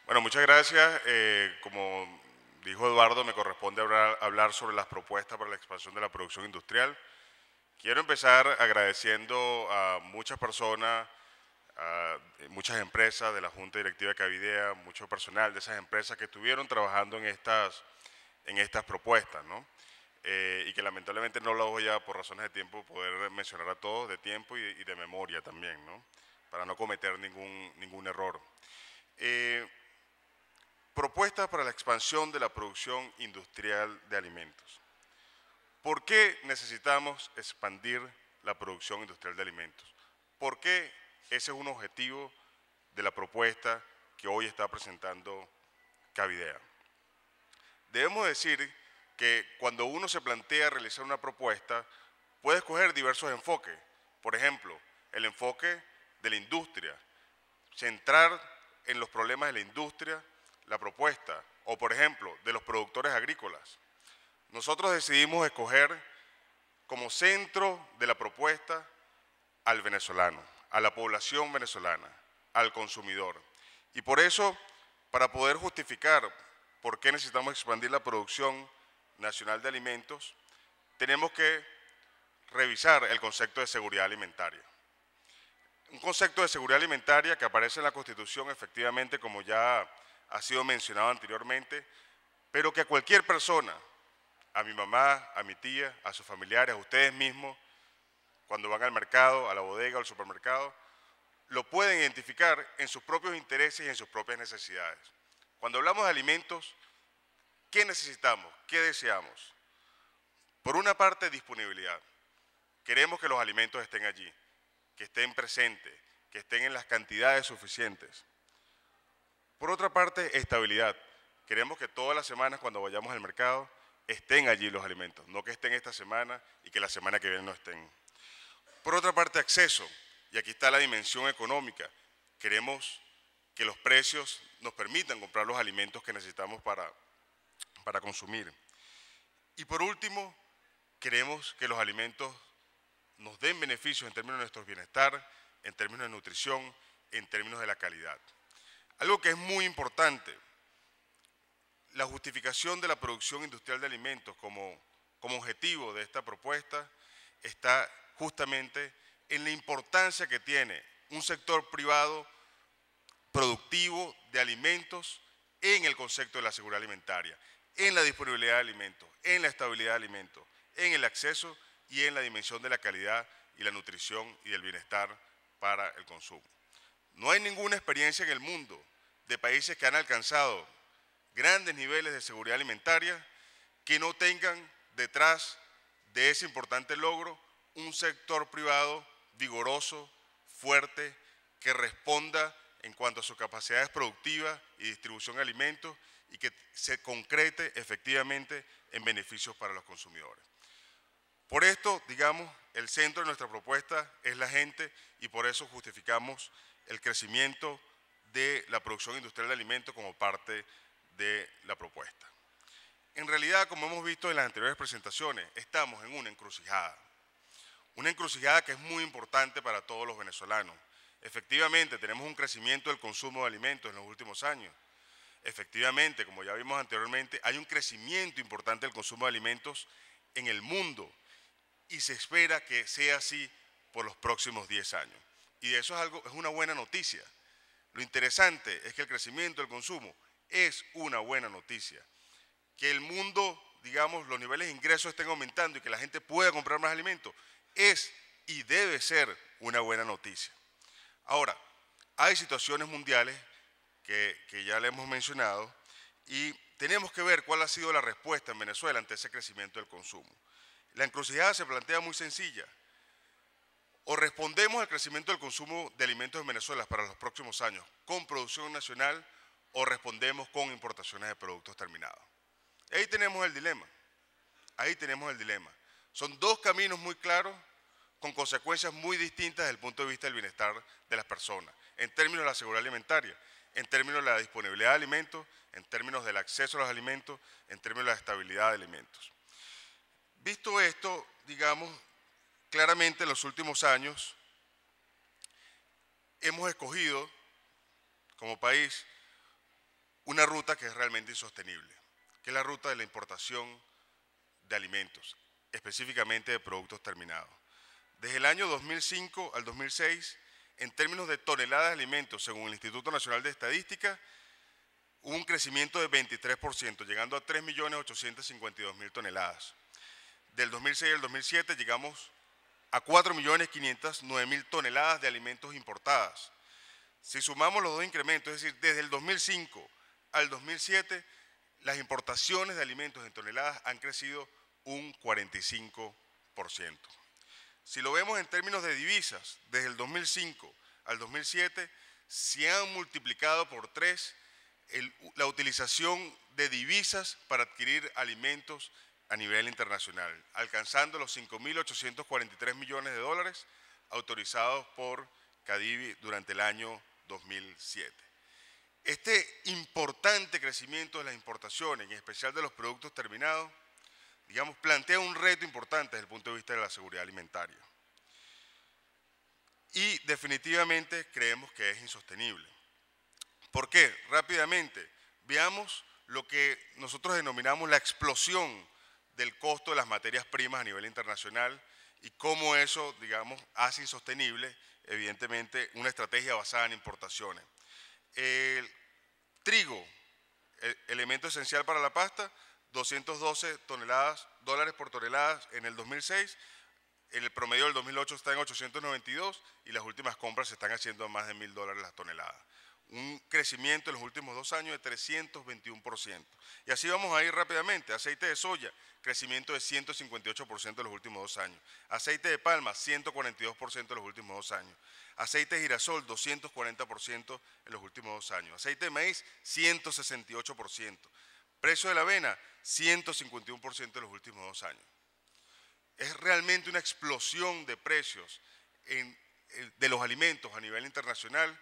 Bueno, muchas gracias. Como dijo Eduardo, me corresponde hablar sobre las propuestas para la expansión de la producción industrial. Quiero empezar agradeciendo a muchas personas, a muchas empresas de la Junta Directiva de Cavidea, mucho personal de esas empresas que estuvieron trabajando en estas propuestas, ¿no? Y que lamentablemente no lo voy a, por razones de tiempo, poder mencionar a todos, de tiempo y de memoria también, ¿no? Para no cometer ningún error. Eh, Propuestas para la expansión de la producción industrial de alimentos. ¿Por qué necesitamos expandir la producción industrial de alimentos? ¿Por qué ese es un objetivo de la propuesta que hoy está presentando Cavidea? Debemos decir que cuando uno se plantea realizar una propuesta, puede escoger diversos enfoques. Por ejemplo, el enfoque de la industria, centrar en los problemas de la industria la propuesta, o por ejemplo, de los productores agrícolas. Nosotros decidimos escoger como centro de la propuesta al venezolano, a la población venezolana, al consumidor. Y por eso, para poder justificar por qué necesitamos expandir la producción nacional de alimentos, tenemos que revisar el concepto de seguridad alimentaria. Un concepto de seguridad alimentaria que aparece en la Constitución, efectivamente, como ya ha sido mencionado anteriormente, pero que a cualquier persona, a mi mamá, a mi tía, a sus familiares, a ustedes mismos, cuando van al mercado, a la bodega o al supermercado, lo pueden identificar en sus propios intereses y en sus propias necesidades. Cuando hablamos de alimentos, ¿qué necesitamos? ¿Qué deseamos? Por una parte, disponibilidad. Queremos que los alimentos estén allí, que estén presentes, que estén en las cantidades suficientes. Por otra parte, estabilidad. Queremos que todas las semanas cuando vayamos al mercado estén allí los alimentos, no que estén esta semana y que la semana que viene no estén. Por otra parte, acceso. Y aquí está la dimensión económica. Queremos que los precios nos permitan comprar los alimentos que necesitamos para consumir. Y por último, queremos que los alimentos nos den beneficios en términos de nuestro bienestar, en términos de nutrición, en términos de la calidad. Algo que es muy importante, la justificación de la producción industrial de alimentos como objetivo de esta propuesta está justamente en la importancia que tiene un sector privado productivo de alimentos en el concepto de la seguridad alimentaria, en la disponibilidad de alimentos, en la estabilidad de alimentos, en el acceso y en la dimensión de la calidad y la nutrición y del bienestar para el consumo. No hay ninguna experiencia en el mundo de países que han alcanzado grandes niveles de seguridad alimentaria que no tengan detrás de ese importante logro un sector privado vigoroso, fuerte, que responda en cuanto a sus capacidades productivas y distribución de alimentos y que se concrete efectivamente en beneficios para los consumidores. Por esto, digamos, el centro de nuestra propuesta es la gente y por eso justificamos el crecimiento de la producción industrial de alimentos como parte de la propuesta. En realidad, como hemos visto en las anteriores presentaciones, estamos en una encrucijada que es muy importante para todos los venezolanos. Efectivamente, tenemos un crecimiento del consumo de alimentos en los últimos años. Efectivamente, como ya vimos anteriormente, hay un crecimiento importante del consumo de alimentos en el mundo y se espera que sea así por los próximos 10 años. Y eso es una buena noticia. Lo interesante es que el crecimiento del consumo es una buena noticia. Que el mundo, digamos, los niveles de ingresos estén aumentando y que la gente pueda comprar más alimentos es y debe ser una buena noticia. Ahora, hay situaciones mundiales que ya le hemos mencionado y tenemos que ver cuál ha sido la respuesta en Venezuela ante ese crecimiento del consumo. La encrucijada se plantea muy sencilla. O respondemos al crecimiento del consumo de alimentos en Venezuela para los próximos años con producción nacional o respondemos con importaciones de productos terminados. Ahí tenemos el dilema. Ahí tenemos el dilema. Son dos caminos muy claros con consecuencias muy distintas desde el punto de vista del bienestar de las personas, en términos de la seguridad alimentaria, en términos de la disponibilidad de alimentos, en términos del acceso a los alimentos, en términos de la estabilidad de alimentos. Visto esto, digamos, claramente en los últimos años hemos escogido como país una ruta que es realmente insostenible, que es la ruta de la importación de alimentos, específicamente de productos terminados. Desde el año 2005 al 2006, en términos de toneladas de alimentos, según el Instituto Nacional de Estadística, hubo un crecimiento de 23%, llegando a 3.852.000 toneladas. Del 2006 al 2007 llegamos a 4.509.000 toneladas de alimentos importadas. Si sumamos los dos incrementos, es decir, desde el 2005 al 2007, las importaciones de alimentos en toneladas han crecido un 45%. Si lo vemos en términos de divisas, desde el 2005 al 2007, se han multiplicado por 3 la utilización de divisas para adquirir alimentos a nivel internacional, alcanzando los 5.843 millones de dólares autorizados por CADIVI durante el año 2007. Este importante crecimiento de las importaciones, en especial de los productos terminados, digamos, plantea un reto importante desde el punto de vista de la seguridad alimentaria. Y definitivamente creemos que es insostenible. ¿Por qué? Rápidamente, veamos lo que nosotros denominamos la explosión del costo de las materias primas a nivel internacional y cómo eso, digamos, hace insostenible, evidentemente, una estrategia basada en importaciones. El trigo, elemento esencial para la pasta, 212 dólares por tonelada en el 2006, en el promedio del 2008 está en 892 y las últimas compras se están haciendo a más de $1.000 la tonelada. Un crecimiento en los últimos 2 años de 321%. Y así vamos a ir rápidamente. Aceite de soya, crecimiento de 158% en los últimos 2 años. Aceite de palma, 142% en los últimos 2 años. Aceite de girasol, 240% en los últimos 2 años. Aceite de maíz, 168%. Precio de la avena, 151% en los últimos 2 años. Es realmente una explosión de precios de los alimentos a nivel internacional,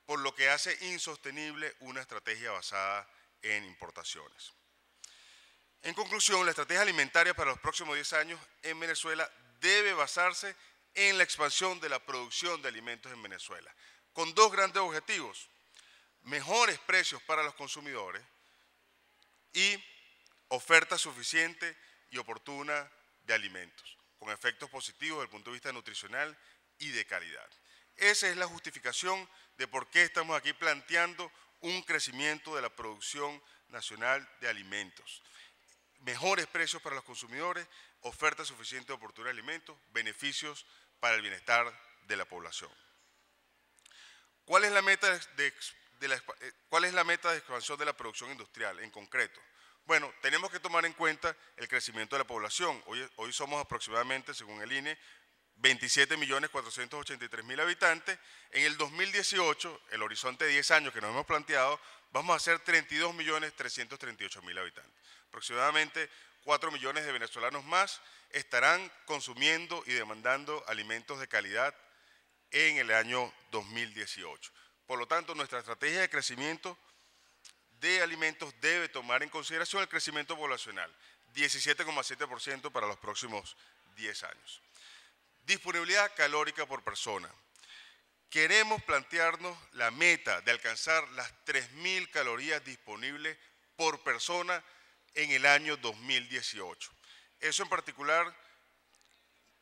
por lo que hace insostenible una estrategia basada en importaciones. En conclusión, la estrategia alimentaria para los próximos 10 años en Venezuela debe basarse en la expansión de la producción de alimentos en Venezuela, con 2 grandes objetivos: mejores precios para los consumidores y oferta suficiente y oportuna de alimentos, con efectos positivos desde el punto de vista nutricional y de calidad. Esa es la justificación de por qué estamos aquí planteando un crecimiento de la producción nacional de alimentos. Mejores precios para los consumidores, oferta suficiente y oportuna de alimentos, beneficios para el bienestar de la población. ¿Cuál es la meta de expansión de la producción industrial en concreto? Bueno, tenemos que tomar en cuenta el crecimiento de la población. Hoy somos aproximadamente, según el INE, 27.483.000 habitantes. En el 2018, el horizonte de 10 años que nos hemos planteado, vamos a ser 32.338.000 habitantes. Aproximadamente 4 millones de venezolanos más estarán consumiendo y demandando alimentos de calidad en el año 2018. Por lo tanto, nuestra estrategia de crecimiento de alimentos debe tomar en consideración el crecimiento poblacional, 17,7% para los próximos 10 años. Disponibilidad calórica por persona. Queremos plantearnos la meta de alcanzar las 3.000 calorías disponibles por persona en el año 2018. Eso en particular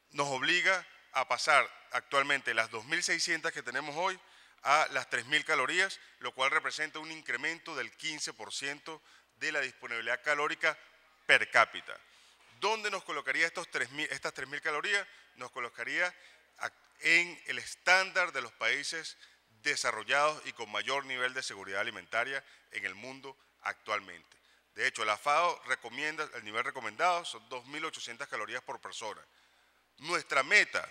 nos obliga a pasar actualmente las 2.600 que tenemos hoy a las 3.000 calorías, lo cual representa un incremento del 15% de la disponibilidad calórica per cápita. ¿Dónde nos colocaría estas 3.000 calorías? Nos colocaría en el estándar de los países desarrollados y con mayor nivel de seguridad alimentaria en el mundo actualmente. De hecho, la FAO recomienda, el nivel recomendado son 2.800 calorías por persona. Nuestra meta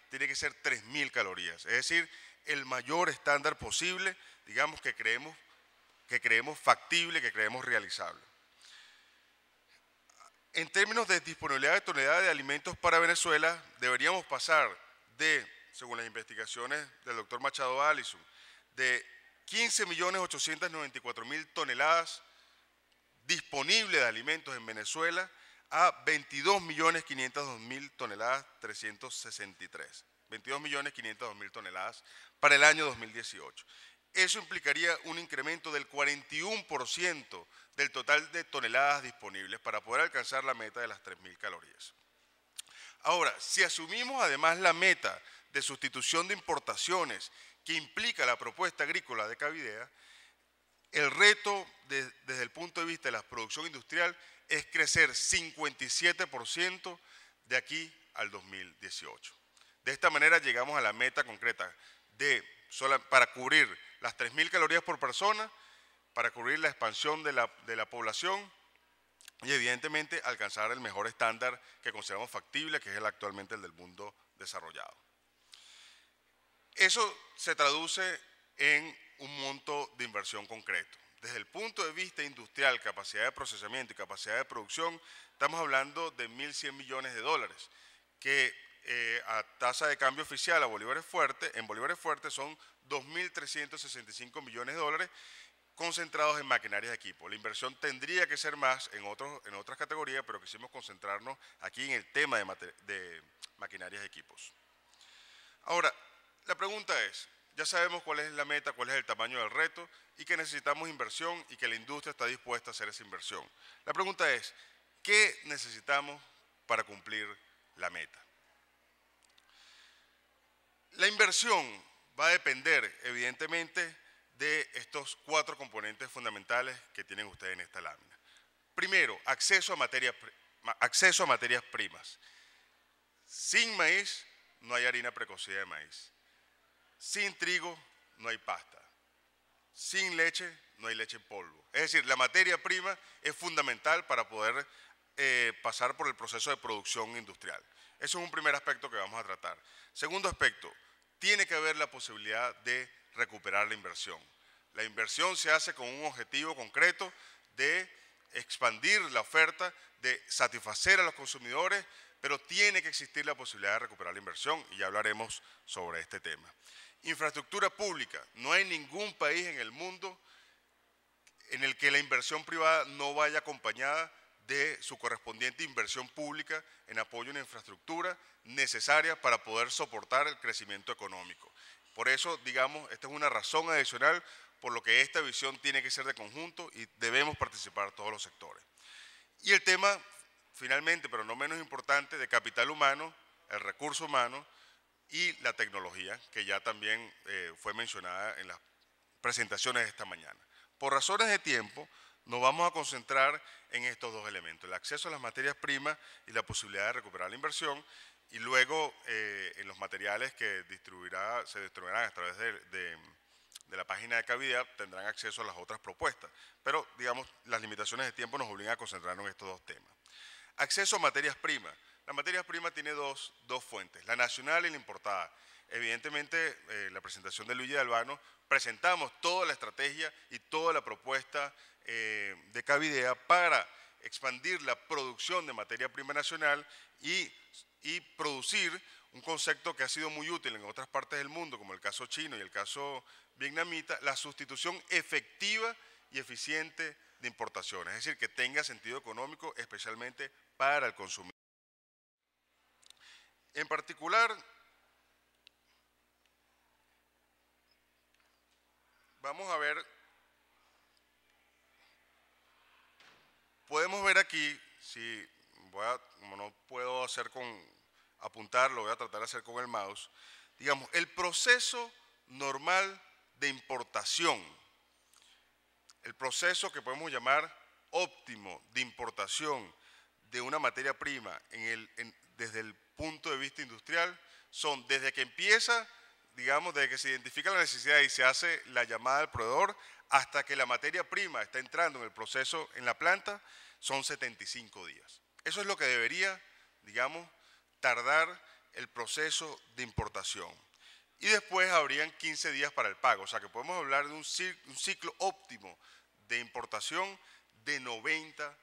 tiene que ser 3.000 calorías, es decir, el mayor estándar posible, digamos, que creemos factible, que creemos realizable. En términos de disponibilidad de toneladas de alimentos para Venezuela, deberíamos pasar de, según las investigaciones del doctor Machado Allison, de 15.894.000 toneladas disponibles de alimentos en Venezuela a 22.502.000 toneladas 363. 22.502.000 toneladas para el año 2018. eso implicaría un incremento del 41% del total de toneladas disponibles para poder alcanzar la meta de las 3.000 calorías. Ahora, si asumimos además la meta de sustitución de importaciones que implica la propuesta agrícola de Cavidea, el reto desde el punto de vista de la producción industrial es crecer 57% de aquí al 2018. De esta manera llegamos a la meta concreta para cubrir las 3.000 calorías por persona, para cubrir la expansión de la población y evidentemente alcanzar el mejor estándar que consideramos factible, que es actualmente el del mundo desarrollado. Eso se traduce en un monto de inversión concreto. Desde el punto de vista industrial, capacidad de procesamiento y capacidad de producción, estamos hablando de 1.100 millones de dólares, que a tasa de cambio oficial en bolívares fuertes son 2.365 millones de dólares concentrados en maquinarias de equipo. La inversión tendría que ser más en otras categorías, pero quisimos concentrarnos aquí en el tema de maquinarias de equipos. Ahora, la pregunta es, ya sabemos cuál es la meta, cuál es el tamaño del reto y que necesitamos inversión y que la industria está dispuesta a hacer esa inversión. La pregunta es, ¿qué necesitamos para cumplir la meta? La inversión va a depender, evidentemente, de estos 4 componentes fundamentales que tienen ustedes en esta lámina. Primero, acceso a materias primas. Sin maíz no hay harina precocida de maíz. Sin trigo no hay pasta. Sin leche no hay leche en polvo. Es decir, la materia prima es fundamental para poder pasar por el proceso de producción industrial. Eso es un primer aspecto que vamos a tratar. Segundo aspecto, tiene que haber la posibilidad de recuperar la inversión. La inversión se hace con un objetivo concreto de expandir la oferta, de satisfacer a los consumidores, pero tiene que existir la posibilidad de recuperar la inversión y ya hablaremos sobre este tema. Infraestructura pública. No hay ningún país en el mundo en el que la inversión privada no vaya acompañada de su correspondiente inversión pública en apoyo a una infraestructura necesaria para poder soportar el crecimiento económico. Por eso, digamos, esta es una razón adicional por lo que esta visión tiene que ser de conjunto y debemos participar todos los sectores. Y el tema, finalmente, pero no menos importante, de capital humano, el recurso humano y la tecnología, que ya también fue mencionada en las presentaciones de esta mañana. Por razones de tiempo, nos vamos a concentrar en estos 2 elementos, el acceso a las materias primas y la posibilidad de recuperar la inversión, y luego en los materiales que se distribuirán a través de la página de Cavidea tendrán acceso a las otras propuestas, pero digamos las limitaciones de tiempo nos obligan a concentrarnos en estos 2 temas. Acceso a materias primas. La materia prima tiene dos fuentes, la nacional y la importada. Evidentemente, la presentación de Luigi Albano, presentamos toda la estrategia y toda la propuesta de Cavidea para expandir la producción de materia prima nacional y producir un concepto que ha sido muy útil en otras partes del mundo, como el caso chino y el caso vietnamita, la sustitución efectiva y eficiente de importaciones, es decir, que tenga sentido económico, especialmente para el consumidor. En particular, vamos a ver, podemos ver aquí, como no puedo apuntar, lo voy a tratar de hacer con el mouse, digamos, el proceso normal de importación, el proceso que podemos llamar óptimo de importación de una materia prima desde el punto de vista industrial, son desde que empieza, digamos, desde que se identifica la necesidad y se hace la llamada al proveedor, hasta que la materia prima está entrando en el proceso en la planta, son 75 días. Eso es lo que debería, digamos, tardar el proceso de importación. Y después habrían 15 días para el pago, o sea que podemos hablar de un ciclo óptimo de importación de 90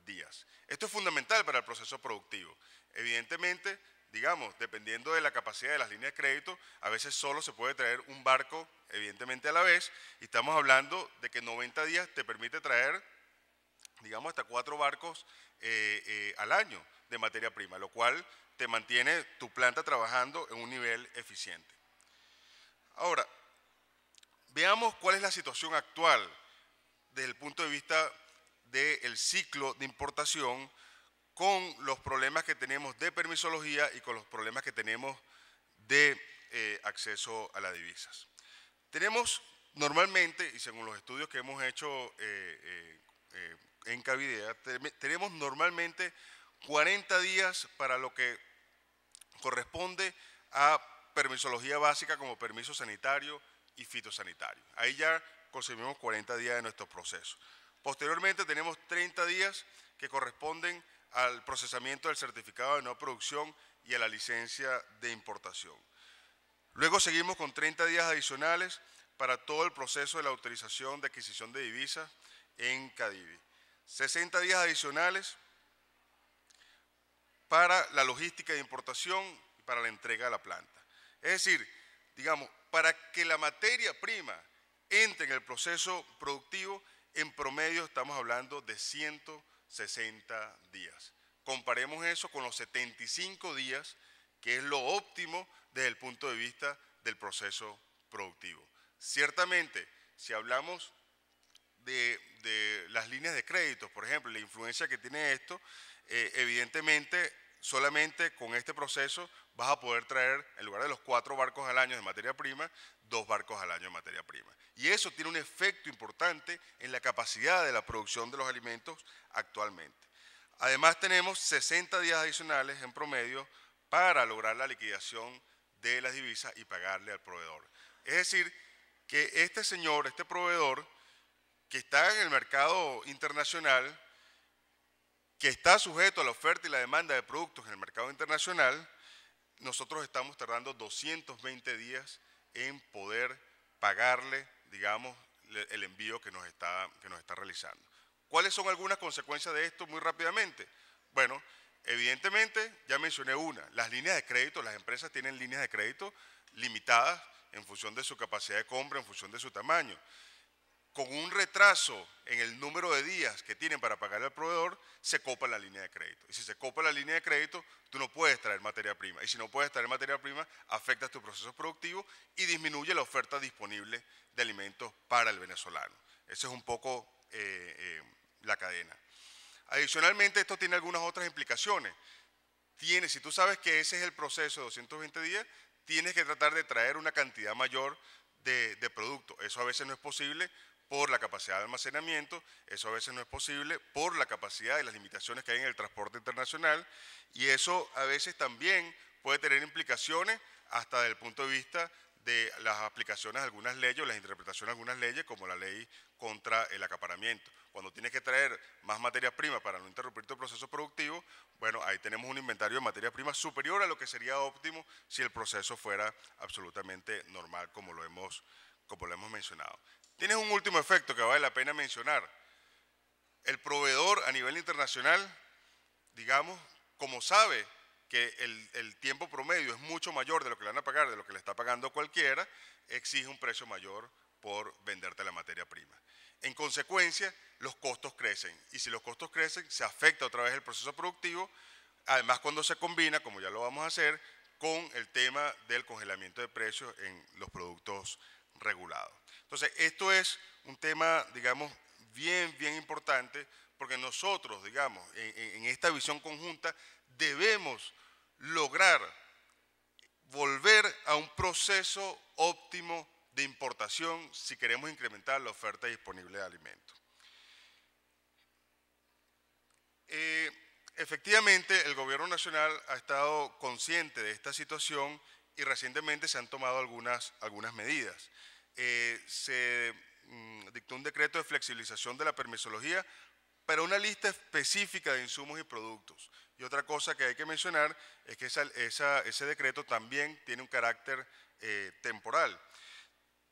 días. Esto es fundamental para el proceso productivo. Evidentemente, digamos, dependiendo de la capacidad de las líneas de crédito, a veces solo se puede traer un barco, evidentemente a la vez, y estamos hablando de que 90 días te permite traer, digamos, hasta 4 barcos al año de materia prima, lo cual te mantiene tu planta trabajando en un nivel eficiente. Ahora, Veamos cuál es la situación actual desde el punto de vista del ciclo de importación con los problemas que tenemos de permisología y con los problemas que tenemos de acceso a las divisas. Tenemos normalmente, y según los estudios que hemos hecho en Cavidea, tenemos normalmente 40 días para lo que corresponde a permisología básica como permiso sanitario y fitosanitario. Ahí ya consumimos 40 días de nuestro proceso. Posteriormente tenemos 30 días que corresponden al procesamiento del certificado de no producción y a la licencia de importación. Luego seguimos con 30 días adicionales para todo el proceso de la autorización de adquisición de divisas en Cadivi. 60 días adicionales para la logística de importación y para la entrega a la planta. Es decir, digamos, para que la materia prima entre en el proceso productivo, en promedio estamos hablando de 160 días. Comparemos eso con los 75 días, que es lo óptimo desde el punto de vista del proceso productivo. Ciertamente, si hablamos de las líneas de crédito, por ejemplo, la influencia que tiene esto, evidentemente solamente con este proceso vas a poder traer, en lugar de los 4 barcos al año de materia prima, 2 barcos al año de materia prima. Y eso tiene un efecto importante en la capacidad de la producción de los alimentos actualmente. Además tenemos 60 días adicionales en promedio para lograr la liquidación de las divisas y pagarle al proveedor. Es decir, que este señor, este proveedor, que está en el mercado internacional, que está sujeto a la oferta y la demanda de productos en el mercado internacional, nosotros estamos tardando 220 días en poder pagarle, digamos, el envío que nos está realizando. ¿Cuáles son algunas consecuencias de esto muy rápidamente? Bueno, evidentemente, ya mencioné una, las líneas de crédito, las empresas tienen líneas de crédito limitadas en función de su capacidad de compra, en función de su tamaño. Con un retraso en el número de días que tienen para pagarle al proveedor, se copa la línea de crédito. Y si se copa la línea de crédito, tú no puedes traer materia prima. Y si no puedes traer materia prima, afectas tu proceso productivo y disminuye la oferta disponible de alimentos para el venezolano. Esa es un poco la cadena. Adicionalmente, esto tiene algunas otras implicaciones. Si tú sabes que ese es el proceso de 220 días, tienes que tratar de traer una cantidad mayor de producto. Eso a veces no es posible por la capacidad de almacenamiento, eso a veces no es posible por la capacidad y las limitaciones que hay en el transporte internacional, y eso a veces también puede tener implicaciones hasta desde el punto de vista de las aplicaciones de algunas leyes o las interpretaciones de algunas leyes, como la ley contra el acaparamiento. Cuando tienes que traer más materia prima para no interrumpir tu proceso productivo, bueno, ahí tenemos un inventario de materia prima superior a lo que sería óptimo si el proceso fuera absolutamente normal, como lo hemos mencionado. Tienes un último efecto que vale la pena mencionar. El proveedor a nivel internacional, digamos, como sabe que el tiempo promedio es mucho mayor de lo que le van a pagar, de lo que le está pagando cualquiera, exige un precio mayor por venderte la materia prima. En consecuencia, los costos crecen, y si los costos crecen, se afecta otra vez el proceso productivo, además cuando se combina, como ya lo vamos a hacer, con el tema del congelamiento de precios en los productos regulados. Entonces, esto es un tema, digamos, bien importante, porque nosotros, digamos, en esta visión conjunta, debemos lograr volver a un proceso óptimo de importación si queremos incrementar la oferta disponible de alimentos. Efectivamente, el gobierno nacional ha estado consciente de esta situación y recientemente se han tomado algunas medidas. Se dictó un decreto de flexibilización de la permisología para una lista específica de insumos y productos. Y otra cosa que hay que mencionar es que ese decreto también tiene un carácter temporal.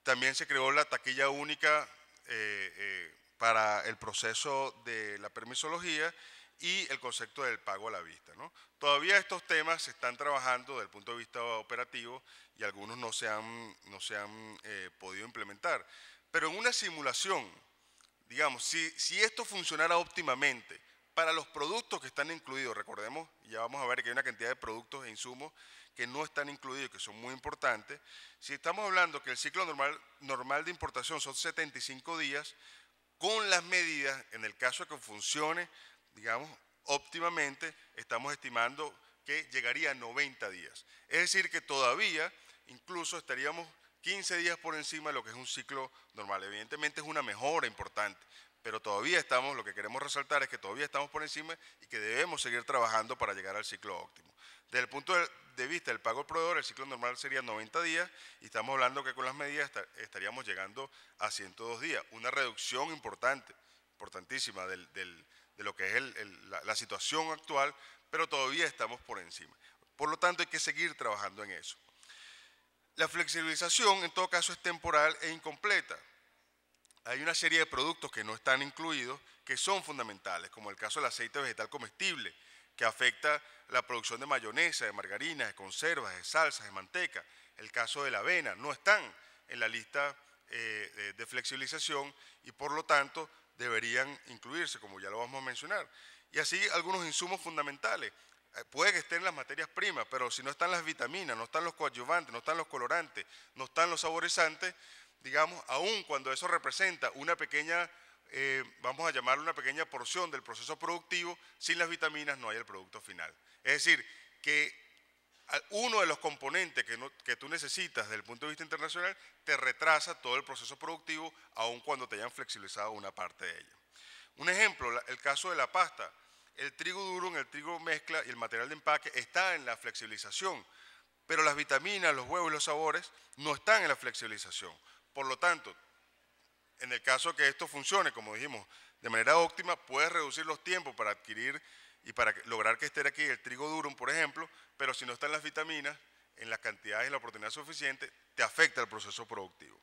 También se creó la taquilla única para el proceso de la permisología y el concepto del pago a la vista, ¿no? Todavía estos temas se están trabajando desde el punto de vista operativo y algunos no se han podido implementar. Pero en una simulación, digamos, si esto funcionara óptimamente Para los productos que están incluidos, recordemos, ya vamos a ver que hay una cantidad de productos e insumos que no están incluidos y que son muy importantes. Si estamos hablando que el ciclo normal de importación son 75 días, con las medidas, en el caso de que funcione, digamos, óptimamente, estamos estimando que llegaría a 90 días. Es decir, que todavía incluso estaríamos 15 días por encima de lo que es un ciclo normal. Evidentemente es una mejora importante, pero todavía estamos, lo que queremos resaltar es que todavía estamos por encima y que debemos seguir trabajando para llegar al ciclo óptimo. Desde el punto de vista del pago al proveedor, el ciclo normal sería 90 días y estamos hablando que con las medidas estaríamos llegando a 102 días. Una reducción importantísima de lo que es la situación actual, pero todavía estamos por encima. Por lo tanto, hay que seguir trabajando en eso. La flexibilización, en todo caso, es temporal e incompleta. Hay una serie de productos que no están incluidos que son fundamentales, como el caso del aceite vegetal comestible, que afecta la producción de mayonesa, de margarina, de conservas, de salsas, de manteca. El caso de la avena, no están en la lista de flexibilización y por lo tanto deberían incluirse, como ya lo vamos a mencionar. Y así algunos insumos fundamentales. Puede que estén las materias primas, pero si no están las vitaminas, no están los coadyuvantes, no están los colorantes, no están los saborizantes, digamos, aun cuando eso representa una pequeña, vamos a llamarlo una pequeña porción del proceso productivo, sin las vitaminas no hay el producto final. Es decir, que uno de los componentes que tú necesitas desde el punto de vista internacional te retrasa todo el proceso productivo, aun cuando te hayan flexibilizado una parte de ella. Un ejemplo, el caso de la pasta. El trigo duro, en el trigo mezcla y el material de empaque está en la flexibilización, pero las vitaminas, los huevos y los sabores no están en la flexibilización. Por lo tanto, en el caso que esto funcione, como dijimos, de manera óptima, puedes reducir los tiempos para adquirir y para lograr que esté aquí el trigo duro, por ejemplo, pero si no están las vitaminas, en las cantidades y la oportunidad suficiente, te afecta el proceso productivo.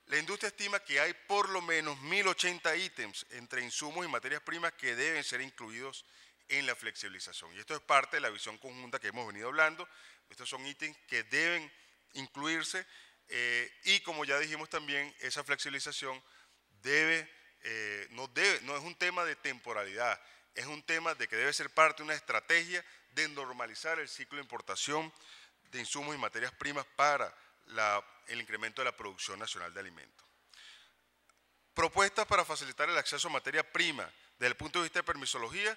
La industria estima que hay por lo menos 1080 ítems entre insumos y materias primas que deben ser incluidos en la flexibilización. Y esto es parte de la visión conjunta que hemos venido hablando. Estos son ítems que deben incluirse y como ya dijimos también, esa flexibilización no es un tema de temporalidad, es un tema de que debe ser parte de una estrategia de normalizar el ciclo de importación de insumos y materias primas para el incremento de la producción nacional de alimentos. Propuestas para facilitar el acceso a materia prima. Desde el punto de vista de permisología,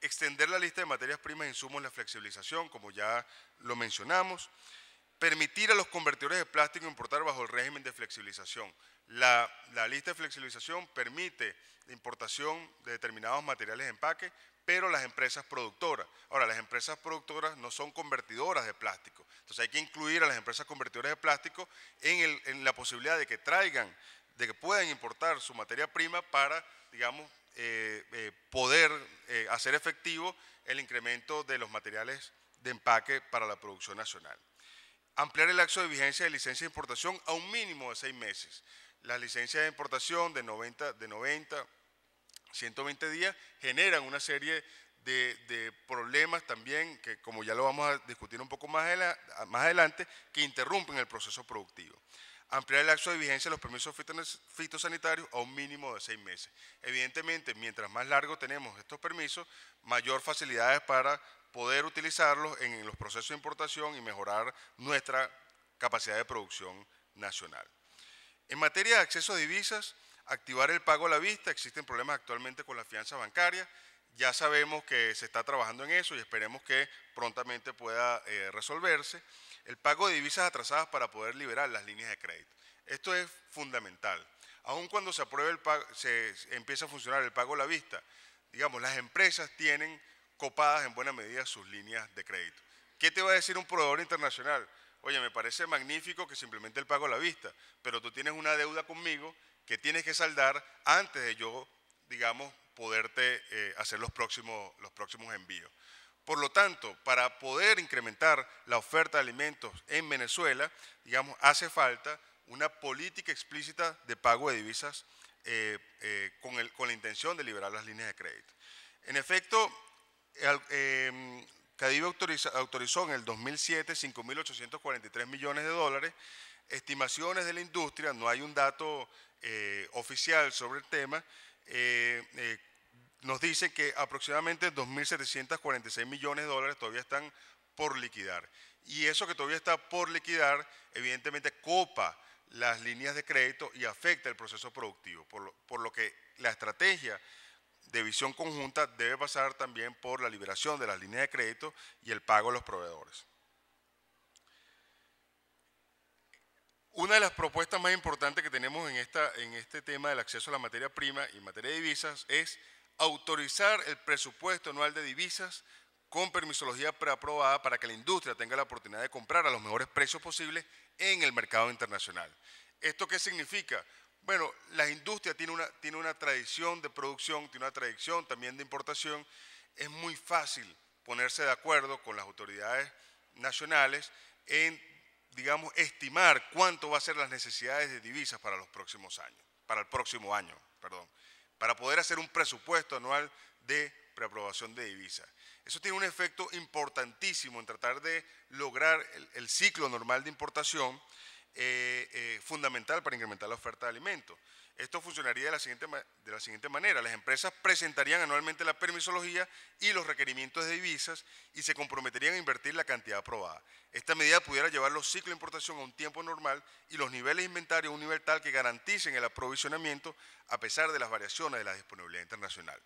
extender la lista de materias primas e insumos en la flexibilización, como ya lo mencionamos. Permitir a los convertidores de plástico importar bajo el régimen de flexibilización. La lista de flexibilización permite la importación de determinados materiales de empaque, pero las empresas productoras. Ahora, las empresas productoras no son convertidoras de plástico. Entonces hay que incluir a las empresas convertidoras de plástico en la posibilidad de que de que puedan importar su materia prima para, digamos, poder hacer efectivo el incremento de los materiales de empaque para la producción nacional. Ampliar el lapso de vigencia de licencia de importación a un mínimo de 6 meses. Las licencias de importación de 90 120 días generan una serie de problemas también que, como ya lo vamos a discutir un poco más adelante, que interrumpen el proceso productivo. Ampliar el lapso de vigencia de los permisos fitosanitarios a un mínimo de 6 meses. Evidentemente, mientras más largo tenemos estos permisos, mayor facilidades para poder utilizarlos en los procesos de importación y mejorar nuestra capacidad de producción nacional. En materia de acceso a divisas, activar el pago a la vista. Existen problemas actualmente con la fianza bancaria. Ya sabemos que se está trabajando en eso y esperemos que prontamente pueda resolverse. El pago de divisas atrasadas para poder liberar las líneas de crédito. Esto es fundamental. Aun cuando se apruebe el pago, se empieza a funcionar el pago a la vista, digamos, las empresas tienen copadas en buena medida sus líneas de crédito. ¿Qué te va a decir un proveedor internacional? Oye, me parece magnífico que se implemente el pago a la vista, pero tú tienes una deuda conmigo que tienes que saldar antes de yo, digamos, poderte hacer los próximos envíos. Por lo tanto, para poder incrementar la oferta de alimentos en Venezuela, digamos, hace falta una política explícita de pago de divisas con la intención de liberar las líneas de crédito. En efecto, Cadive autorizó en el 2007 $5.843 millones. Estimaciones de la industria, no hay un dato oficial sobre el tema, nos dice que aproximadamente 2.746 millones de dólares todavía están por liquidar. Y eso que todavía está por liquidar, evidentemente copa las líneas de crédito y afecta el proceso productivo, por lo que la estrategia de visión conjunta debe pasar también por la liberación de las líneas de crédito y el pago a los proveedores. Una de las propuestas más importantes que tenemos en este tema del acceso a la materia prima y materia de divisas es autorizar el presupuesto anual de divisas con permisología preaprobada para que la industria tenga la oportunidad de comprar a los mejores precios posibles en el mercado internacional. ¿Esto qué significa? Bueno, la industria tiene una tradición de producción, tiene una tradición también de importación. Es muy fácil ponerse de acuerdo con las autoridades nacionales en, digamos, estimar cuánto va a ser las necesidades de divisas para los próximos años, para el próximo año, perdón, para poder hacer un presupuesto anual de preaprobación de divisas. Eso tiene un efecto importantísimo en tratar de lograr el ciclo normal de importación, fundamental para incrementar la oferta de alimentos. Esto funcionaría de la siguiente manera. Las empresas presentarían anualmente la permisología y los requerimientos de divisas y se comprometerían a invertir la cantidad aprobada. Esta medida pudiera llevar los ciclos de importación a un tiempo normal y los niveles de inventario a un nivel tal que garanticen el aprovisionamiento a pesar de las variaciones de la disponibilidad internacional.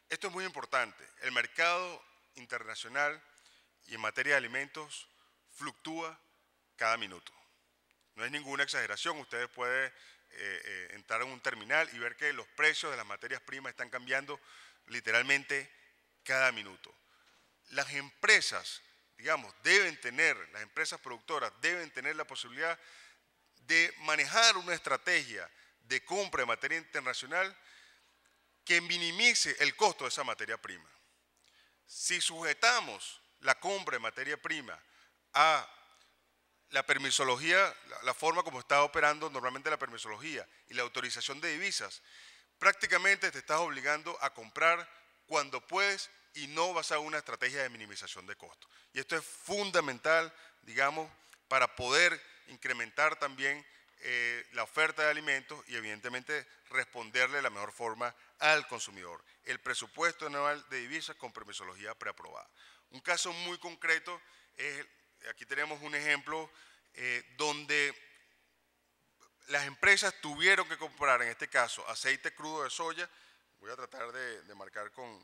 Esto es muy importante. El mercado internacional y en materia de alimentos fluctúa cada minuto. No es ninguna exageración. Ustedes pueden entrar en un terminal y ver que los precios de las materias primas están cambiando literalmente cada minuto. Las empresas, digamos, las empresas productoras deben tener la posibilidad de manejar una estrategia de compra de materia internacional que minimice el costo de esa materia prima. Si sujetamos la compra de materia prima a la permisología, la forma como está operando normalmente la permisología y la autorización de divisas, prácticamente te estás obligando a comprar cuando puedes y no basado en una estrategia de minimización de costos. Y esto es fundamental, digamos, para poder incrementar también la oferta de alimentos y evidentemente responderle de la mejor forma al consumidor. El presupuesto anual de divisas con permisología preaprobada. Un caso muy concreto es, aquí tenemos un ejemplo donde las empresas tuvieron que comprar, en este caso, aceite crudo de soya. Voy a tratar de marcar con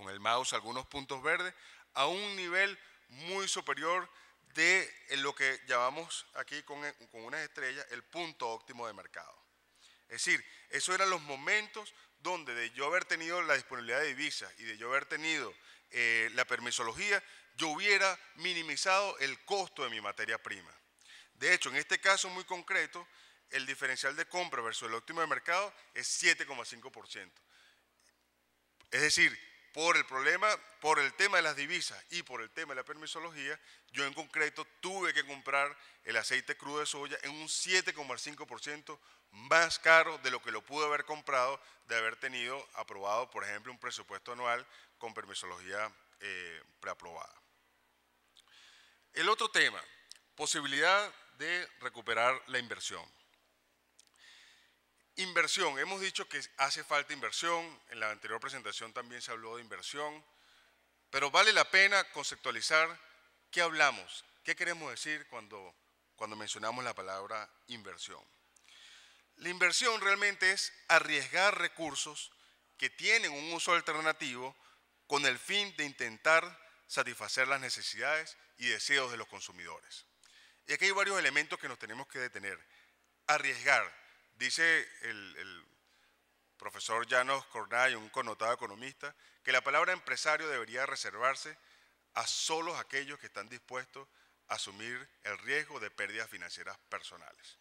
el mouse algunos puntos verdes, a un nivel muy superior de lo que llamamos aquí con unas estrellas el punto óptimo de mercado. Es decir, esos eran los momentos donde de yo haber tenido la disponibilidad de divisas y de yo haber tenido la permisología, yo hubiera minimizado el costo de mi materia prima. De hecho, en este caso muy concreto, el diferencial de compra versus el óptimo de mercado es 7,5%. Es decir, por el tema de las divisas y por el tema de la permisología, yo en concreto tuve que comprar el aceite crudo de soya en un 7,5% más caro de lo que lo pude haber comprado de haber tenido aprobado, por ejemplo, un presupuesto anual con permisología preaprobada. El otro tema, posibilidad de recuperar la inversión. Inversión, hemos dicho que hace falta inversión, en la anterior presentación también se habló de inversión, pero vale la pena conceptualizar qué hablamos, qué queremos decir cuando mencionamos la palabra inversión. La inversión realmente es arriesgar recursos que tienen un uso alternativo con el fin de intentar satisfacer las necesidades y deseos de los consumidores. Y aquí hay varios elementos que nos tenemos que detener. Arriesgar. Dice el profesor Janos Kornay, un connotado economista, que la palabra empresario debería reservarse a solos aquellos que están dispuestos a asumir el riesgo de pérdidas financieras personales.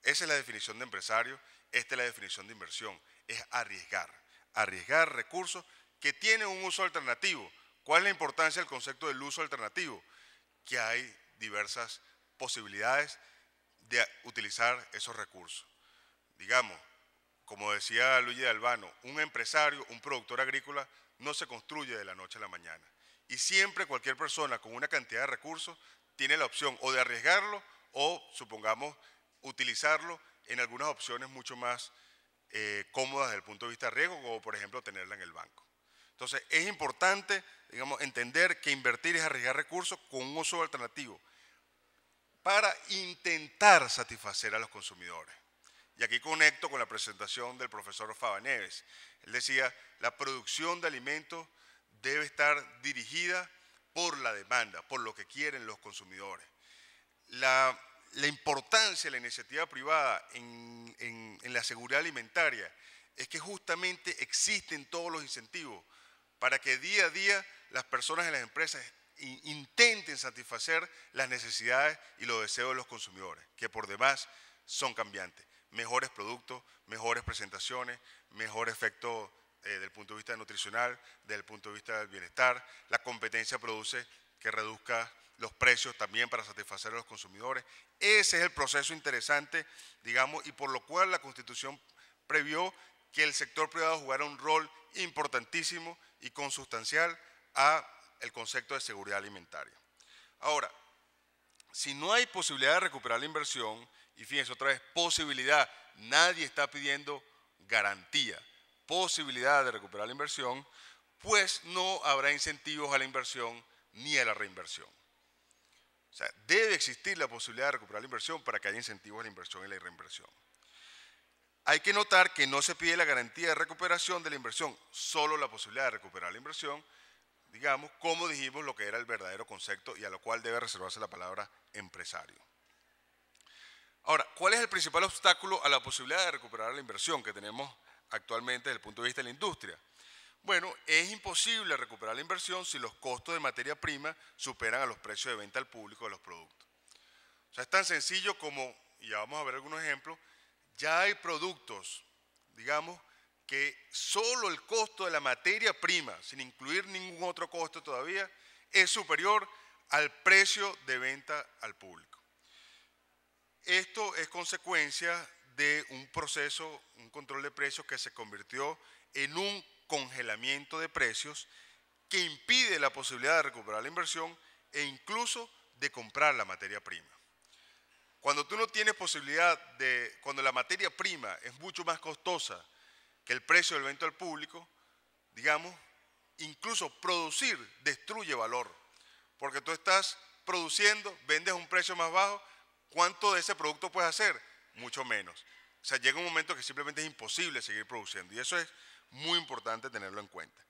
Esa es la definición de empresario, esta es la definición de inversión, es arriesgar recursos que tienen un uso alternativo. ¿Cuál es la importancia del concepto del uso alternativo? Que hay diversas posibilidades de utilizar esos recursos. Digamos, como decía Luigi Albano, un empresario, un productor agrícola no se construye de la noche a la mañana. Y siempre cualquier persona con una cantidad de recursos tiene la opción o de arriesgarlo o, supongamos, utilizarlo en algunas opciones mucho más cómodas desde el punto de vista de riesgo, como por ejemplo tenerla en el banco. Entonces, es importante, digamos, entender que invertir es arriesgar recursos con un uso alternativo para intentar satisfacer a los consumidores. Y aquí conecto con la presentación del profesor Faba Neves. Él decía, la producción de alimentos debe estar dirigida por la demanda, por lo que quieren los consumidores. La importancia de la iniciativa privada en la seguridad alimentaria es que justamente existen todos los incentivos para que día a día las personas en las empresas intenten satisfacer las necesidades y los deseos de los consumidores, que por demás son cambiantes. Mejores productos, mejores presentaciones, mejor efecto desde el punto de vista nutricional, desde el punto de vista del bienestar. La competencia produce que reduzca los precios también para satisfacer a los consumidores. Ese es el proceso interesante, digamos, y por lo cual la Constitución previó que el sector privado jugara un rol importantísimo y consustancial a el concepto de seguridad alimentaria. Ahora, si no hay posibilidad de recuperar la inversión, y fíjense otra vez, posibilidad, nadie está pidiendo garantía, posibilidad de recuperar la inversión, pues no habrá incentivos a la inversión ni a la reinversión. O sea, debe existir la posibilidad de recuperar la inversión para que haya incentivos a la inversión y la reinversión. Hay que notar que no se pide la garantía de recuperación de la inversión, solo la posibilidad de recuperar la inversión, digamos, como dijimos, lo que era el verdadero concepto y a lo cual debe reservarse la palabra empresario. Ahora, ¿cuál es el principal obstáculo a la posibilidad de recuperar la inversión que tenemos actualmente desde el punto de vista de la industria? Bueno, es imposible recuperar la inversión si los costos de materia prima superan a los precios de venta al público de los productos. O sea, es tan sencillo como, y ya vamos a ver algunos ejemplos, ya hay productos, digamos, que solo el costo de la materia prima, sin incluir ningún otro costo todavía, es superior al precio de venta al público. Esto es consecuencia de un proceso, un control de precios que se convirtió en un congelamiento de precios que impide la posibilidad de recuperar la inversión e incluso de comprar la materia prima. Cuando tú no tienes posibilidad de, cuando la materia prima es mucho más costosa que el precio del venta al público, digamos, incluso producir destruye valor, porque tú estás produciendo, vendes a un precio más bajo, ¿cuánto de ese producto puedes hacer? Mucho menos. O sea, llega un momento que simplemente es imposible seguir produciendo y eso es muy importante tenerlo en cuenta.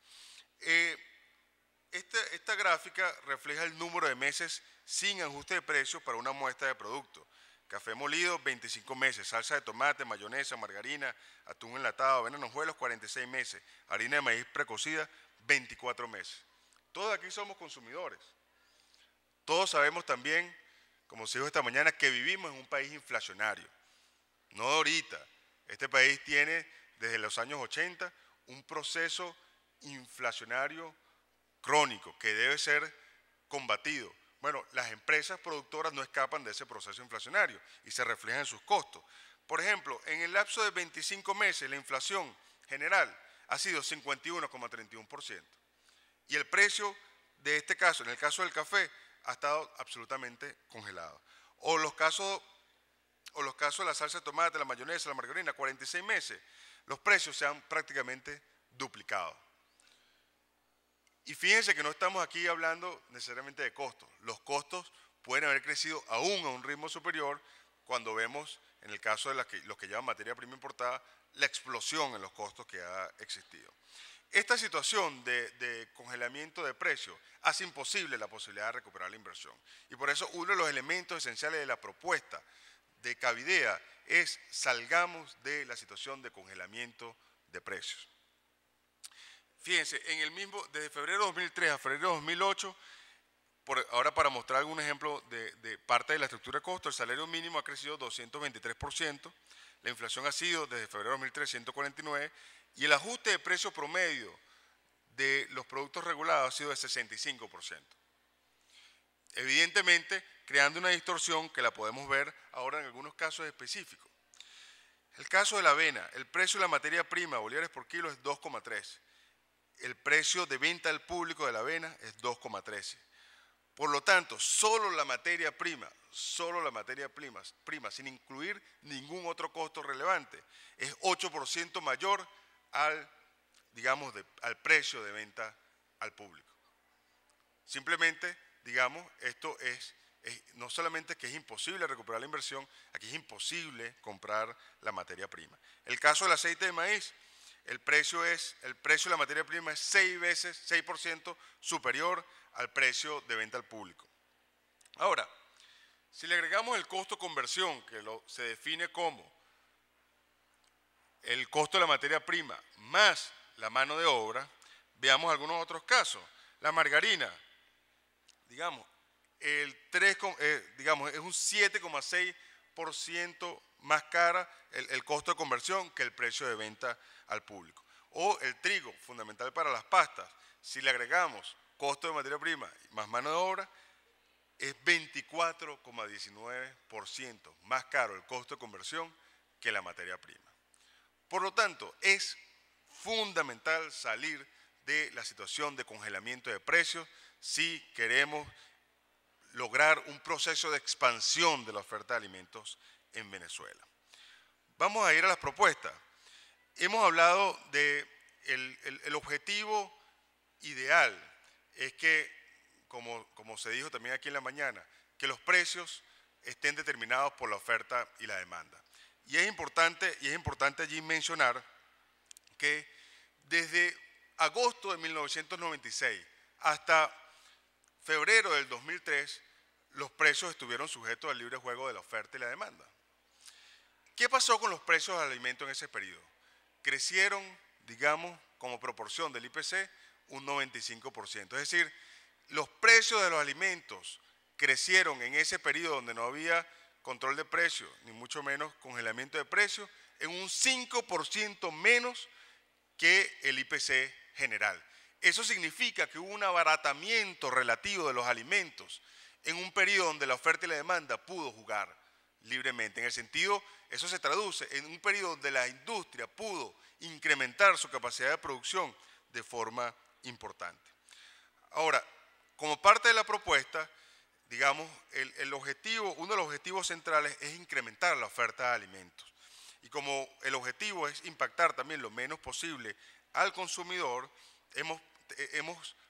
Esta gráfica refleja el número de meses sin ajuste de precios para una muestra de producto. Café molido, 25 meses. Salsa de tomate, mayonesa, margarina, atún enlatado, avena en hojuelos, 46 meses. Harina de maíz precocida, 24 meses. Todos aquí somos consumidores. Todos sabemos también, como se dijo esta mañana, que vivimos en un país inflacionario. No de ahorita. Este país tiene, desde los años 80, un proceso inflacionario crónico que debe ser combatido. Bueno, las empresas productoras no escapan de ese proceso inflacionario y se reflejan en sus costos. Por ejemplo, en el lapso de 25 meses la inflación general ha sido 51,31%. Y el precio de este caso, en el caso del café, ha estado absolutamente congelado. O los casos de la salsa de tomate, la mayonesa, la margarina, 46 meses, los precios se han prácticamente duplicado. Y fíjense que no estamos aquí hablando necesariamente de costos. Los costos pueden haber crecido aún a un ritmo superior cuando vemos, en el caso de los que llevan materia prima importada, la explosión en los costos que ha existido. Esta situación de congelamiento de precios hace imposible la posibilidad de recuperar la inversión. Y por eso uno de los elementos esenciales de la propuesta de Cavidea es salgamos de la situación de congelamiento de precios. Fíjense, en el mismo, desde febrero de 2003 a febrero de 2008, ahora para mostrar algún ejemplo de parte de la estructura de costos, el salario mínimo ha crecido 223%, la inflación ha sido desde febrero de 2003 149%, y el ajuste de precio promedio de los productos regulados ha sido de 65%. Evidentemente, creando una distorsión que la podemos ver ahora en algunos casos específicos. El caso de la avena, el precio de la materia prima, bolívares por kilo, es 2,13. El precio de venta al público de la avena es 2,13. Por lo tanto, solo la materia prima, sin incluir ningún otro costo relevante, es 8% mayor al, digamos, al precio de venta al público. Simplemente, digamos, esto es no solamente que es imposible recuperar la inversión, aquí es imposible comprar la materia prima. El caso del aceite de maíz, el precio de la materia prima es 6% superior al precio de venta al público. Ahora, si le agregamos el costo de conversión, que se define como el costo de la materia prima más la mano de obra, veamos algunos otros casos. La margarina, digamos, digamos, es un 7,6% más cara el costo de conversión que el precio de venta al público. O el trigo, fundamental para las pastas, si le agregamos costo de materia prima más mano de obra, es 24,19% más caro el costo de conversión que la materia prima. Por lo tanto, es fundamental salir de la situación de congelamiento de precios si queremos lograr un proceso de expansión de la oferta de alimentos en Venezuela. Vamos a ir a las propuestas. Hemos hablado de el objetivo ideal, es que, como se dijo también aquí en la mañana, que los precios estén determinados por la oferta y la demanda. Y es importante allí mencionar que desde agosto de 1996 hasta febrero del 2003, los precios estuvieron sujetos al libre juego de la oferta y la demanda. ¿Qué pasó con los precios de alimentos en ese periodo? Crecieron, digamos, como proporción del IPC, un 95%. Es decir, los precios de los alimentos crecieron en ese periodo donde no había control de precios, ni mucho menos congelamiento de precios, en un 5% menos que el IPC general. Eso significa que hubo un abaratamiento relativo de los alimentos en un periodo donde la oferta y la demanda pudo jugar libremente. En el sentido, eso se traduce en un periodo donde la industria pudo incrementar su capacidad de producción de forma importante. Ahora, como parte de la propuesta, digamos, uno de los objetivos centrales es incrementar la oferta de alimentos. Y como el objetivo es impactar también lo menos posible al consumidor,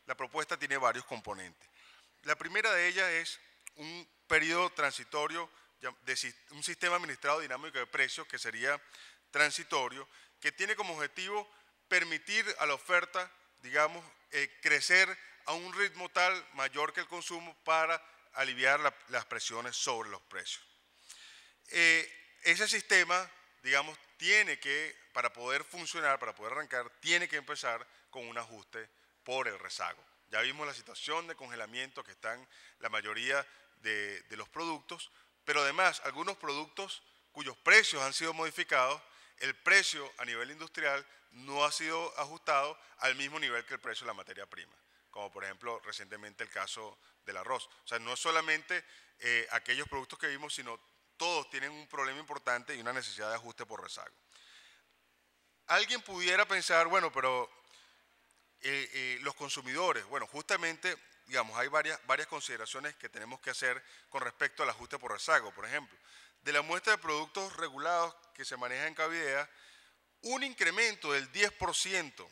la propuesta tiene varios componentes. La primera de ellas es un periodo transitorio, un sistema administrado dinámico de precios que sería transitorio, que tiene como objetivo permitir a la oferta, digamos, crecer a un ritmo tal mayor que el consumo para aliviar las presiones sobre los precios. Ese sistema, digamos, para poder funcionar, para poder arrancar, tiene que empezar con un ajuste por el rezago. Ya vimos la situación de congelamiento que están la mayoría de los productos, pero además algunos productos cuyos precios han sido modificados, el precio a nivel industrial no ha sido ajustado al mismo nivel que el precio de la materia prima, como por ejemplo recientemente el caso del arroz. O sea, no solamente aquellos productos que vimos, sino todos tienen un problema importante y una necesidad de ajuste por rezago. Alguien pudiera pensar, bueno, pero los consumidores, bueno, justamente, digamos, hay varias consideraciones que tenemos que hacer con respecto al ajuste por rezago. Por ejemplo, de la muestra de productos regulados que se maneja en Cavidea, un incremento del 10%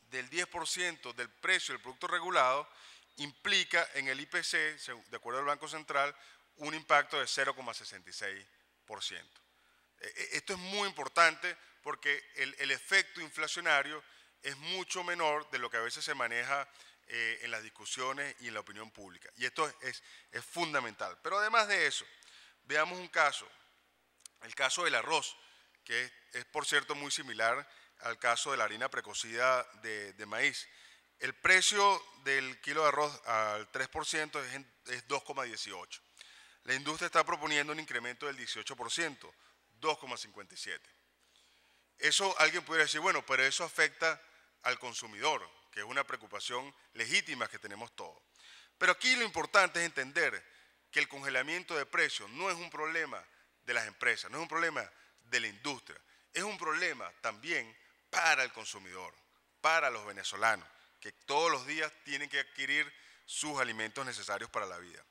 del precio del producto regulado implica en el IPC, de acuerdo al Banco Central, un impacto de 0,66%. Esto es muy importante porque el efecto inflacionario es mucho menor de lo que a veces se maneja en las discusiones y en la opinión pública. Y esto es fundamental. Pero además de eso, veamos un caso, el caso del arroz, que es por cierto muy similar al caso de la harina precocida de maíz. El precio del kilo de arroz al 3% es 2,18. La industria está proponiendo un incremento del 18%, 2,57. Eso alguien pudiera decir, bueno, pero eso afecta al consumidor, que es una preocupación legítima que tenemos todos. Pero aquí lo importante es entender que el congelamiento de precios no es un problema de las empresas, no es un problema de la industria, es un problema también para el consumidor, para los venezolanos, que todos los días tienen que adquirir sus alimentos necesarios para la vida.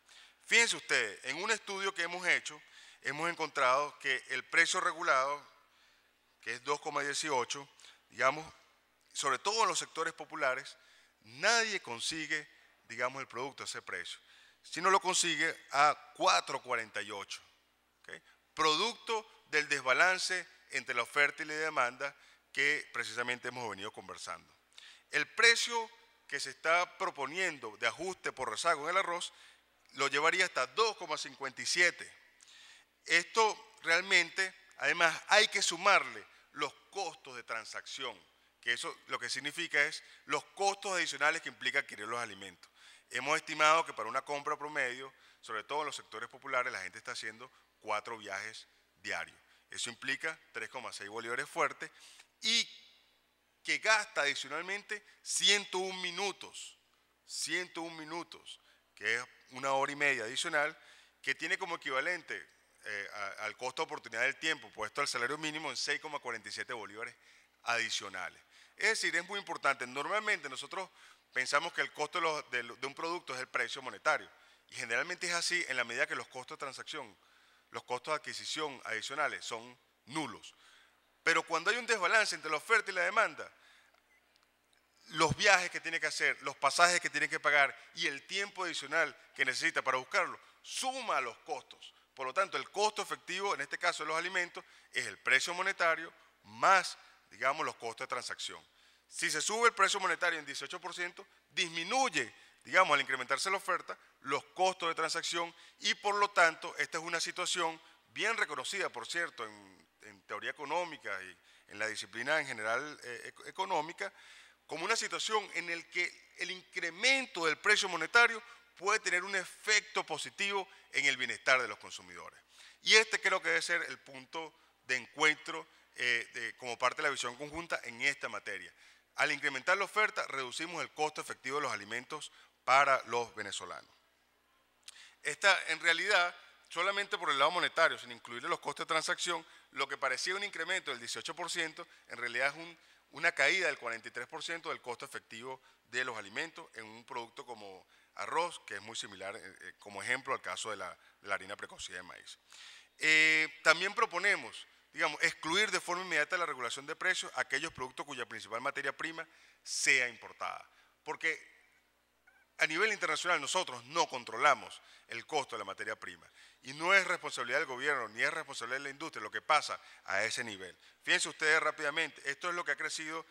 Fíjense ustedes, en un estudio que hemos hecho, hemos encontrado que el precio regulado, que es 2,18, digamos, sobre todo en los sectores populares, nadie consigue, digamos, el producto a ese precio. Si no lo consigue a 4,48, ¿okay? Producto del desbalance entre la oferta y la demanda que precisamente hemos venido conversando. El precio que se está proponiendo de ajuste por rezago en el arroz lo llevaría hasta 2,57. Esto realmente, además, hay que sumarle los costos de transacción, que eso lo que significa es los costos adicionales que implica adquirir los alimentos. Hemos estimado que para una compra promedio, sobre todo en los sectores populares, la gente está haciendo 4 viajes diarios. Eso implica 3,6 bolívares fuertes y que gasta adicionalmente 101 minutos, que es 1 hora y media adicional, que tiene como equivalente al costo de oportunidad del tiempo puesto al salario mínimo en 6,47 bolívares adicionales. Es decir, es muy importante. Normalmente nosotros pensamos que el costo de un producto es el precio monetario, y generalmente es así en la medida que los costos de transacción, los costos de adquisición adicionales son nulos. Pero cuando hay un desbalance entre la oferta y la demanda, los viajes que tiene que hacer, los pasajes que tiene que pagar y el tiempo adicional que necesita para buscarlo, suma a los costos. Por lo tanto, el costo efectivo, en este caso de los alimentos, es el precio monetario más, digamos, los costos de transacción. Si se sube el precio monetario en 18%, disminuye, digamos, al incrementarse la oferta, los costos de transacción y, por lo tanto, esta es una situación bien reconocida, por cierto, en teoría económica y en la disciplina en general económica, como una situación en la que el incremento del precio monetario puede tener un efecto positivo en el bienestar de los consumidores. Y este creo que debe ser el punto de encuentro como parte de la visión conjunta en esta materia. Al incrementar la oferta, reducimos el costo efectivo de los alimentos para los venezolanos. En realidad, solamente por el lado monetario, sin incluir los costos de transacción, lo que parecía un incremento del 18%, en realidad es una caída del 43% del costo efectivo de los alimentos en un producto como arroz, que es muy similar, como ejemplo, al caso de la harina precocida de maíz. También proponemos, digamos, excluir de forma inmediata la regulación de precios aquellos productos cuya principal materia prima sea importada, porque a nivel internacional nosotros no controlamos el costo de la materia prima y no es responsabilidad del gobierno ni es responsabilidad de la industria lo que pasa a ese nivel. Fíjense ustedes rápidamente, esto es lo que ha crecido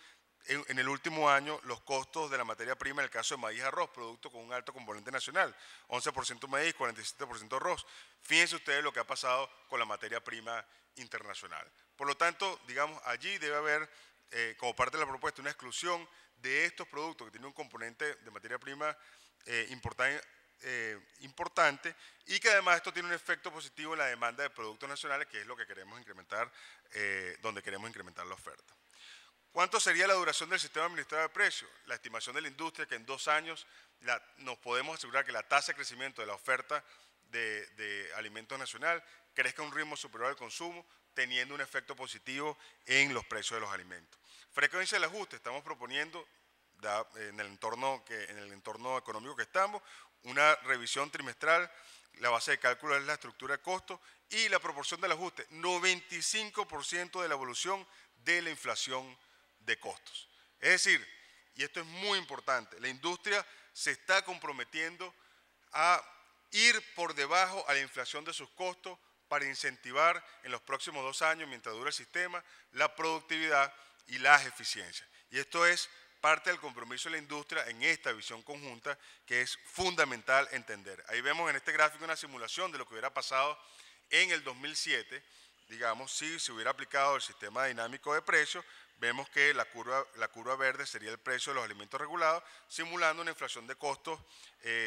en el último año los costos de la materia prima en el caso de maíz arroz, producto con un alto componente nacional, 11% maíz, 47% arroz. Fíjense ustedes lo que ha pasado con la materia prima internacional. Por lo tanto, digamos, allí debe haber, como parte de la propuesta, una exclusión de estos productos que tienen un componente de materia prima importante y que además esto tiene un efecto positivo en la demanda de productos nacionales, que es lo que queremos incrementar, donde queremos incrementar la oferta. ¿Cuánto sería la duración del sistema administrado de precios? La estimación de la industria que en 2 años nos podemos asegurar que la tasa de crecimiento de la oferta de alimentos nacional crezca a un ritmo superior al consumo, teniendo un efecto positivo en los precios de los alimentos. Frecuencia del ajuste, estamos proponiendo en el entorno económico que estamos, una revisión trimestral, la base de cálculo es la estructura de costos y la proporción del ajuste, 95% de la evolución de la inflación de costos. Es decir, y esto es muy importante, la industria se está comprometiendo a ir por debajo a la inflación de sus costos para incentivar en los próximos 2 años, mientras dure el sistema, la productividad y las eficiencias. Y esto es parte del compromiso de la industria en esta visión conjunta que es fundamental entender. Ahí vemos en este gráfico una simulación de lo que hubiera pasado en el 2007, digamos, si se hubiera aplicado el sistema dinámico de precios. Vemos que la curva verde sería el precio de los alimentos regulados, simulando una inflación de costos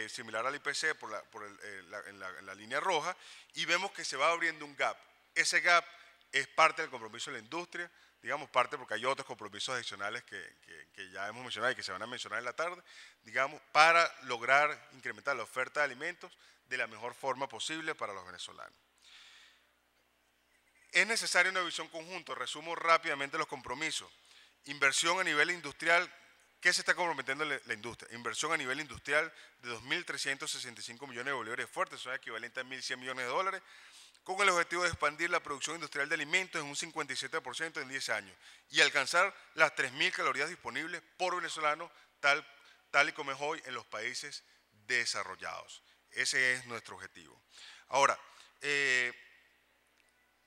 similar al IPC en la línea roja, y vemos que se va abriendo un gap. Ese gap es parte del compromiso de la industria, digamos, parte porque hay otros compromisos adicionales que ya hemos mencionado y que se van a mencionar en la tarde, digamos, para lograr incrementar la oferta de alimentos de la mejor forma posible para los venezolanos. Es necesaria una visión conjunta, resumo rápidamente los compromisos. Inversión a nivel industrial ¿Qué se está comprometiendo la industria? Inversión a nivel industrial de 2.365 millones de bolívares fuertes, eso es equivalente a 1.100 millones de dólares, con el objetivo de expandir la producción industrial de alimentos en un 57% en 10 años y alcanzar las 3.000 calorías disponibles por venezolano, tal y como es hoy en los países desarrollados. Ese es nuestro objetivo. Ahora,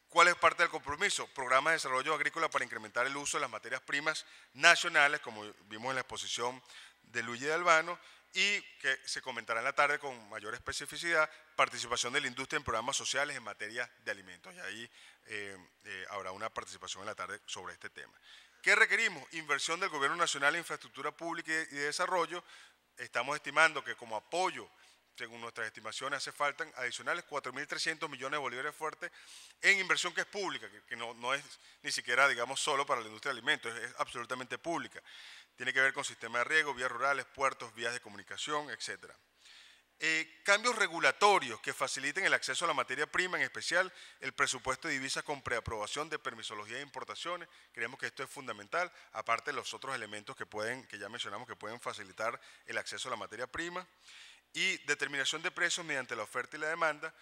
¿cuál es parte del compromiso? Programas de desarrollo agrícola para incrementar el uso de las materias primas nacionales, como vimos en la exposición de Luigi de Albano, y que se comentará en la tarde con mayor especificidad, participación de la industria en programas sociales en materia de alimentos. Y ahí habrá una participación en la tarde sobre este tema. ¿Qué requerimos? Inversión del Gobierno Nacional en infraestructura pública y de desarrollo. Estamos estimando que como apoyo, según nuestras estimaciones, hace falta adicionales 4.300 millones de bolívares fuertes en inversión que es pública, que no es ni siquiera, digamos, solo para la industria de alimentos, es absolutamente pública. Tiene que ver con sistemas de riego, vías rurales, puertos, vías de comunicación, etc. Cambios regulatorios que faciliten el acceso a la materia prima, en especial el presupuesto de divisas con preaprobación de permisología de importaciones. Creemos que esto es fundamental, aparte de los otros elementos que ya mencionamos, que pueden facilitar el acceso a la materia prima. Y determinación de precios mediante la oferta y la demanda,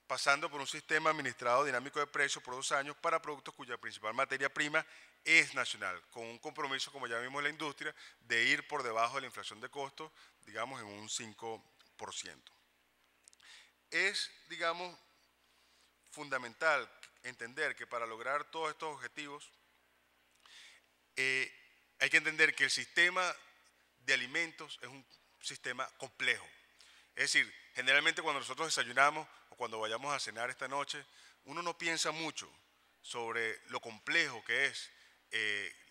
pasando por un sistema administrado dinámico de precios por 2 años para productos cuya principal materia prima es nacional, con un compromiso, como ya vimos en la industria, de ir por debajo de la inflación de costos, digamos en un 5%. Es, digamos, fundamental entender que para lograr todos estos objetivos hay que entender que el sistema de alimentos es un sistema complejo. Es decir, generalmente cuando nosotros desayunamos o cuando vayamos a cenar esta noche, uno no piensa mucho sobre lo complejo que es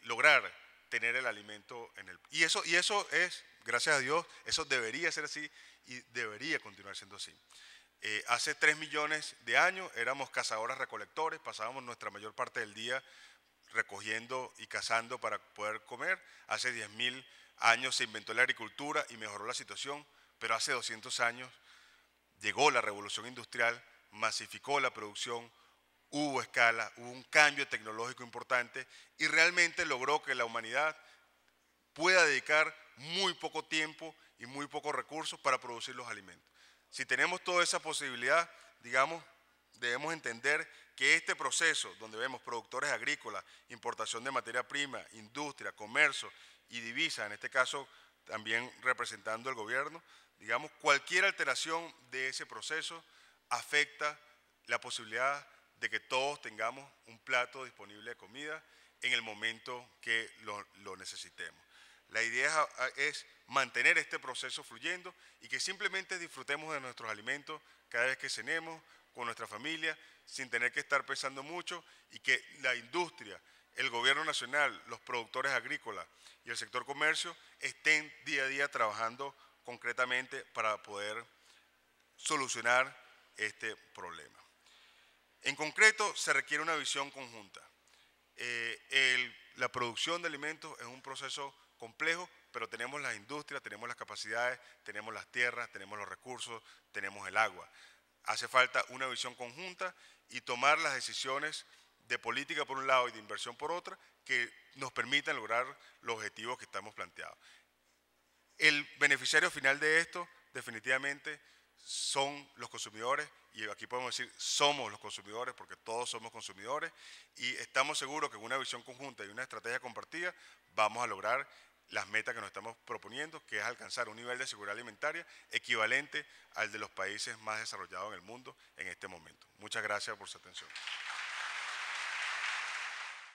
lograr tener el alimento en el... Y eso es, gracias a Dios, eso debería ser así y debería continuar siendo así. Hace 3 millones de años éramos cazadores-recolectores, pasábamos nuestra mayor parte del día recogiendo y cazando para poder comer. Hace 10.000 años se inventó la agricultura y mejoró la situación, pero hace 200 años llegó la revolución industrial, masificó la producción, hubo escala, hubo un cambio tecnológico importante y realmente logró que la humanidad pueda dedicar muy poco tiempo y muy pocos recursos para producir los alimentos. Si tenemos toda esa posibilidad, digamos, debemos entender que este proceso, donde vemos productores agrícolas, importación de materia prima, industria, comercio y divisa, en este caso también representando al gobierno, digamos, cualquier alteración de ese proceso afecta la posibilidad de que todos tengamos un plato disponible de comida en el momento que lo necesitemos. La idea es mantener este proceso fluyendo y que simplemente disfrutemos de nuestros alimentos cada vez que cenemos, con nuestra familia, sin tener que estar pensando mucho y que la industria, el gobierno nacional, los productores agrícolas y el sector comercio estén día a día trabajando concretamente para poder solucionar este problema. En concreto, se requiere una visión conjunta. La producción de alimentos es un proceso complejo, pero tenemos las industrias, tenemos las capacidades, tenemos las tierras, tenemos los recursos, tenemos el agua. Hace falta una visión conjunta y tomar las decisiones de política por un lado y de inversión por otra que nos permitan lograr los objetivos que estamos planteados. El beneficiario final de esto definitivamente son los consumidores, y aquí podemos decir somos los consumidores porque todos somos consumidores, y estamos seguros que con una visión conjunta y una estrategia compartida vamos a lograr las metas que nos estamos proponiendo, que es alcanzar un nivel de seguridad alimentaria equivalente al de los países más desarrollados en el mundo en este momento. Muchas gracias por su atención.